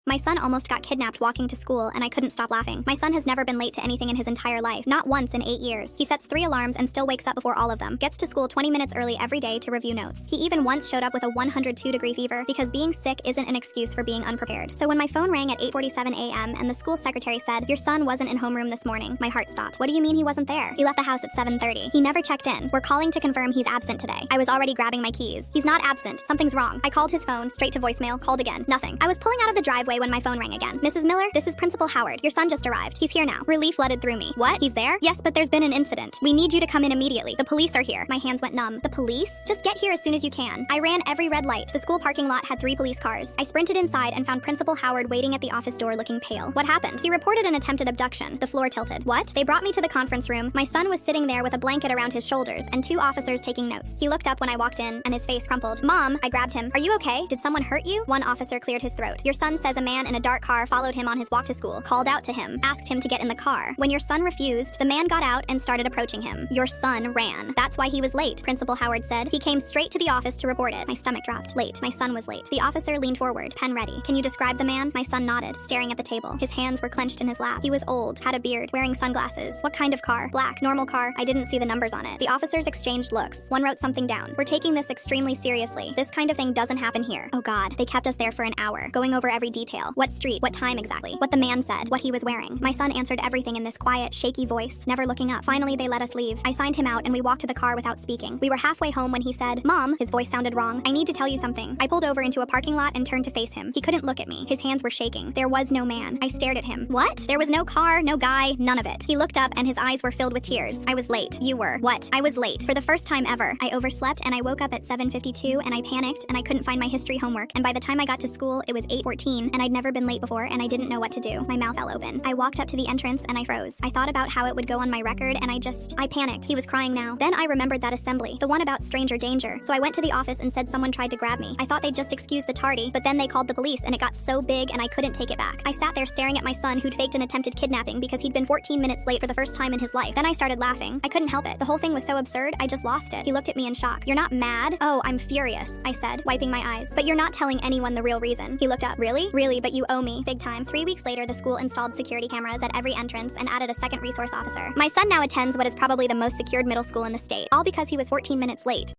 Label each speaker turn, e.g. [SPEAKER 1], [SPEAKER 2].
[SPEAKER 1] My son almost got kidnapped walking to school, and I couldn't stop laughing. My son has never been late to anything in his entire life, not once in 8 years. He sets 3 alarms and still wakes up before all of them. Gets to school 20 minutes early every day to review notes. He even once showed up with a 102-degree fever because being sick isn't an excuse for being unprepared. So when my phone rang at 8:47 a.m. and the school secretary said, "Your son wasn't in homeroom this morning," my heart stopped. What do you mean he wasn't there? He left the house at 7:30. He never checked in. We're calling to confirm he's absent today. I was already grabbing my keys. He's not absent. Something's wrong. I called his phone, straight to voicemail, called again. Nothing. I was pulling out of the driveway when my phone rang again. "Mrs. Miller, this is Principal Howard. Your son just arrived. He's here now." Relief flooded through me. "What? He's there?" "Yes, but there's been an incident. We need you to come in immediately. The police are here." My hands went numb. "The police? Just get here as soon as you can." I ran every red light. The school parking lot had 3 police cars. I sprinted inside and found Principal Howard waiting at the office door looking pale. "What happened?" "He reported an attempted abduction." The floor tilted. "What?" They brought me to the conference room. My son was sitting there with a blanket around his shoulders and 2 officers taking notes. He looked up when I walked in and his face crumpled. "Mom," I grabbed him. "Are you okay? Did someone hurt you?" One officer cleared his throat. "Your son says a man in a dark car followed him on his walk to school, called out to him, asked him to get in the car. When your son refused, the man got out and started approaching him. Your son ran. That's why he was late," Principal Howard said. He came straight to the office to report it. My stomach dropped. Late. My son was late. The officer leaned forward, pen ready. "Can you describe the man?" My son nodded, staring at the table. His hands were clenched in his lap. He was old, had a beard, wearing sunglasses. "What kind of car?" "Black. Normal car. I didn't see the numbers on it." The officers exchanged looks. One wrote something down. "We're taking this extremely seriously. This kind of thing doesn't happen here." Oh God. They kept us there for an hour, going over every detail. What street, what time exactly, what the man said, what he was wearing. My son answered everything in this quiet, shaky voice, never looking up. Finally, they let us leave. I signed him out and we walked to the car without speaking. We were halfway home when he said, "Mom," his voice sounded wrong, "I need to tell you something." I pulled over into a parking lot and turned to face him. He couldn't look at me. His hands were shaking. There was no man. I stared at him. "What?" "There was no car, no guy, none of it." He looked up and his eyes were filled with tears. "I was late." "You were." "What?" "I was late. For the first time ever. I overslept and I woke up at 7:52 and I panicked and I couldn't find my history homework, and by the time I got to school, it was 8:14 and I'd never been late before and I didn't know what to do." My mouth fell open. I walked up to the entrance and I froze. I thought about how it would go on my record and I panicked. He was crying now. Then I remembered that assembly, the one about stranger danger. So I went to the office and said someone tried to grab me. I thought they'd just excuse the tardy, but then they called the police and it got so big and I couldn't take it back. I sat there staring at my son who'd faked an attempted kidnapping because he'd been 14 minutes late for the first time in his life. Then I started laughing. I couldn't help it. The whole thing was so absurd, I just lost it. He looked at me in shock. "You're not mad?" "Oh, I'm furious," I said, wiping my eyes. "But you're not telling anyone the real reason." He looked up. "Really?" "Really, but you owe me. Big time." 3 weeks later, the school installed security cameras at every entrance and added a second resource officer. My son now attends what is probably the most secured middle school in the state, all because he was 14 minutes late.